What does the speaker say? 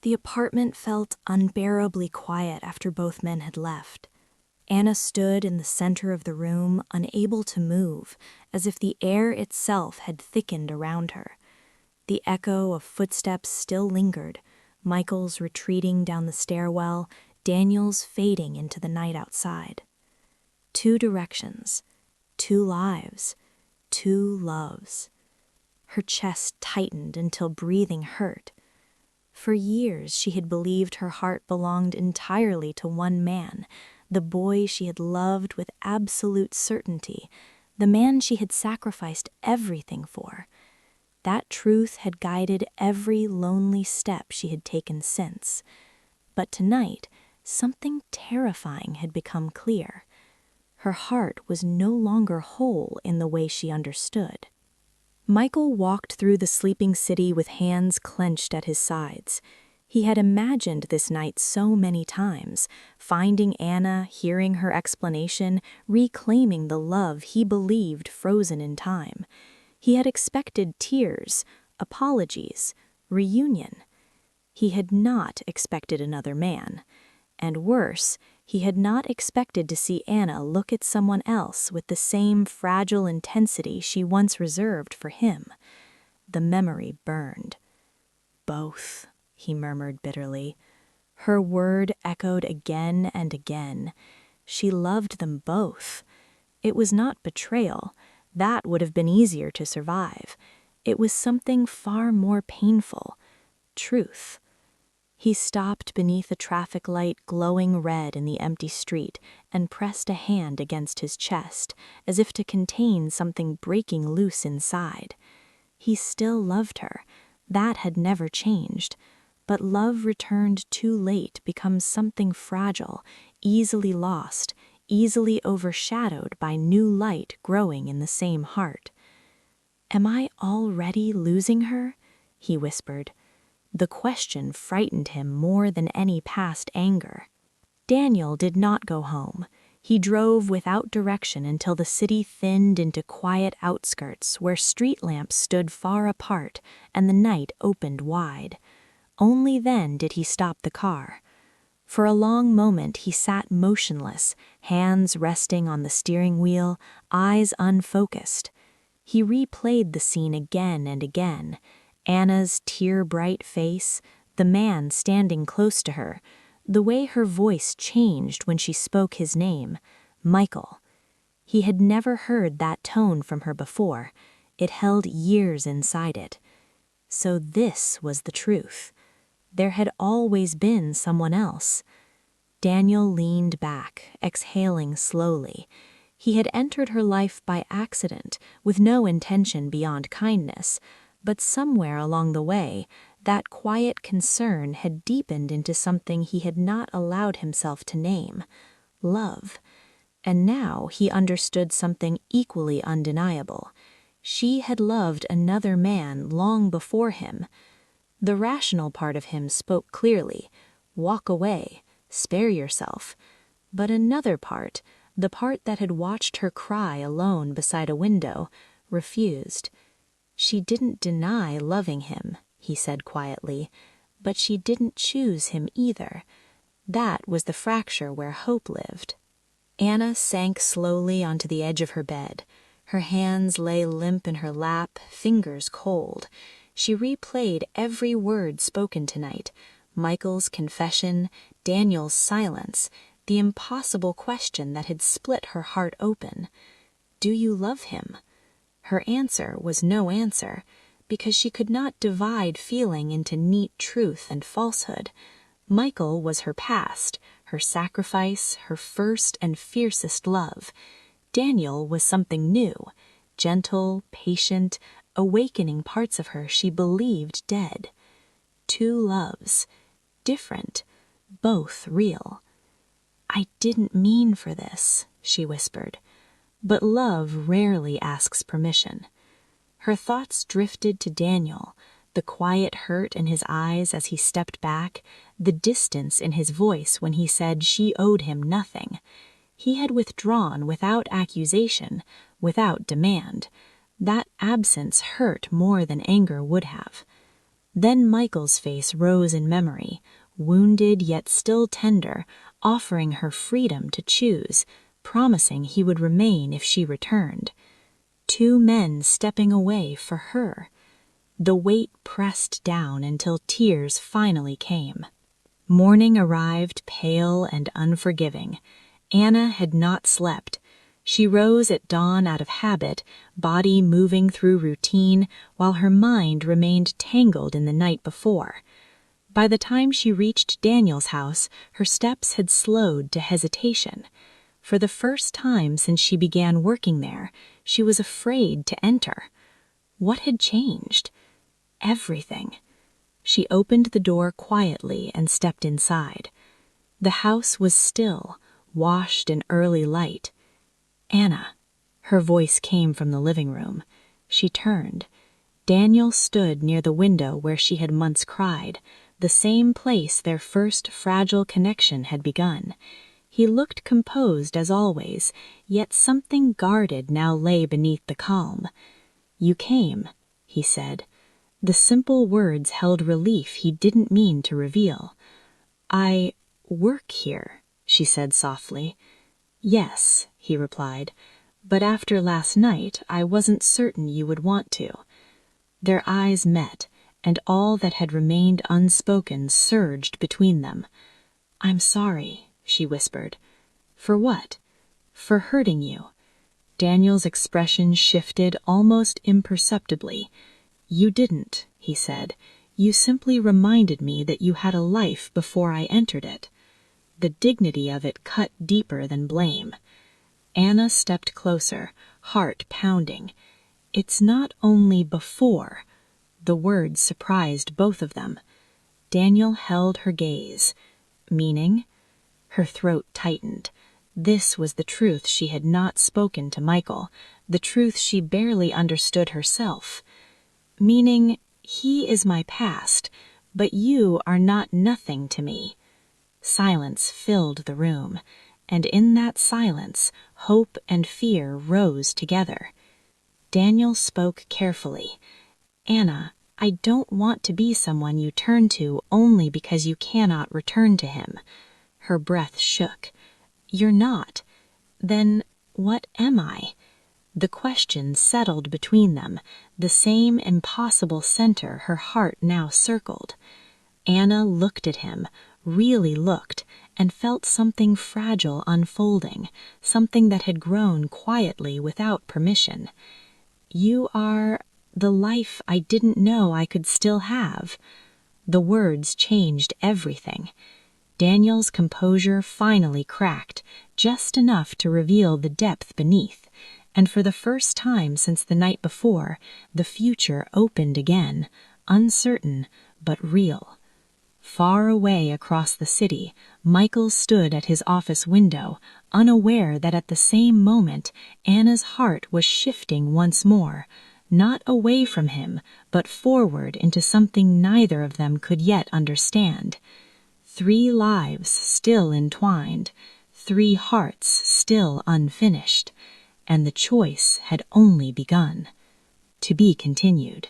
The apartment felt unbearably quiet after both men had left. Anna stood in the center of the room, unable to move, as if the air itself had thickened around her. The echo of footsteps still lingered, Michael's retreating down the stairwell, Daniel's fading into the night outside. 2 directions, 2 lives, 2 loves. Her chest tightened until breathing hurt. For years she had believed her heart belonged entirely to one man, the boy she had loved with absolute certainty, the man she had sacrificed everything for. That truth had guided every lonely step she had taken since. But tonight, something terrifying had become clear. Her heart was no longer whole in the way she understood. Michael walked through the sleeping city with hands clenched at his sides. He had imagined this night so many times, finding Anna, hearing her explanation, reclaiming the love he believed frozen in time. He had expected tears, apologies, reunion. He had not expected another man. And worse, he had not expected to see Anna look at someone else with the same fragile intensity she once reserved for him. The memory burned. "Both," he murmured bitterly. Her word echoed again and again. She loved them both. It was not betrayal. That would have been easier to survive. It was something far more painful. Truth. He stopped beneath a traffic light glowing red in the empty street and pressed a hand against his chest, as if to contain something breaking loose inside. He still loved her. That had never changed. But love returned too late becomes something fragile, easily lost, easily overshadowed by new light growing in the same heart. "Am I already losing her?" he whispered. The question frightened him more than any past anger. Daniel did not go home. He drove without direction until the city thinned into quiet outskirts where street lamps stood far apart and the night opened wide. Only then did he stop the car. For a long moment he sat motionless, hands resting on the steering wheel, eyes unfocused. He replayed the scene again and again. Anna's tear-bright face, the man standing close to her, the way her voice changed when she spoke his name, Michael. He had never heard that tone from her before. It held years inside it. So this was the truth. There had always been someone else. Daniel leaned back, exhaling slowly. He had entered her life by accident, with no intention beyond kindness, but somewhere along the way, that quiet concern had deepened into something he had not allowed himself to name: love. And now he understood something equally undeniable. She had loved another man long before him. The rational part of him spoke clearly: walk away, spare yourself. But another part, the part that had watched her cry alone beside a window, refused. She didn't deny loving him, he said quietly, but she didn't choose him either. That was the fracture where hope lived. Anna sank slowly onto the edge of her bed. Her hands lay limp in her lap, fingers cold. She replayed every word spoken tonight: Michael's confession, Daniel's silence, the impossible question that had split her heart open. Do you love him? Her answer was no answer, because she could not divide feeling into neat truth and falsehood. Michael was her past, her sacrifice, her first and fiercest love. Daniel was something new, gentle, patient, awakening parts of her she believed dead. 2 loves, different, both real. "I didn't mean for this," she whispered. But love rarely asks permission. Her thoughts drifted to Daniel, the quiet hurt in his eyes as he stepped back, the distance in his voice when he said she owed him nothing. He had withdrawn without accusation, without demand. That absence hurt more than anger would have. Then Michael's face rose in memory, wounded yet still tender, offering her freedom to choose, promising he would remain if she returned. 2 men stepping away for her. The weight pressed down until tears finally came. Morning arrived pale and unforgiving. Anna had not slept. She rose at dawn out of habit, body moving through routine, while her mind remained tangled in the night before. By the time she reached Daniel's house, her steps had slowed to hesitation. For the first time since she began working there, she was afraid to enter. What had changed? Everything. She opened the door quietly and stepped inside. The house was still, washed in early light. "Anna." Her voice came from the living room. She turned. Daniel stood near the window where she had once cried, the same place their first fragile connection had begun. He looked composed as always, yet something guarded now lay beneath the calm. "You came," he said. The simple words held relief he didn't mean to reveal. "I work here," she said softly. "Yes," he replied, "but after last night I wasn't certain you would want to." Their eyes met, and all that had remained unspoken surged between them. "I'm sorry," she whispered. "For what?" "For hurting you." Daniel's expression shifted almost imperceptibly. "You didn't," he said. "You simply reminded me that you had a life before I entered it." The dignity of it cut deeper than blame. Anna stepped closer, heart pounding. "It's not only before." The words surprised both of them. Daniel held her gaze. "Meaning?" Her throat tightened. This was the truth she had not spoken to Michael, the truth she barely understood herself. "Meaning, he is my past, but you are not nothing to me." Silence filled the room, and in that silence, hope and fear rose together. Daniel spoke carefully. "Anna, I don't want to be someone you turn to only because you cannot return to him." Her breath shook. "You're not. Then what am I?" The question settled between them, the same impossible center her heart now circled. Anna looked at him, really looked, and felt something fragile unfolding, something that had grown quietly without permission. "You are the life I didn't know I could still have." The words changed everything. Daniel's composure finally cracked, just enough to reveal the depth beneath, and for the first time since the night before, the future opened again, uncertain but real. Far away across the city, Michael stood at his office window, unaware that at the same moment Anna's heart was shifting once more, not away from him, but forward into something neither of them could yet understand. 3 lives still entwined, 3 hearts still unfinished, and the choice had only begun. To be continued.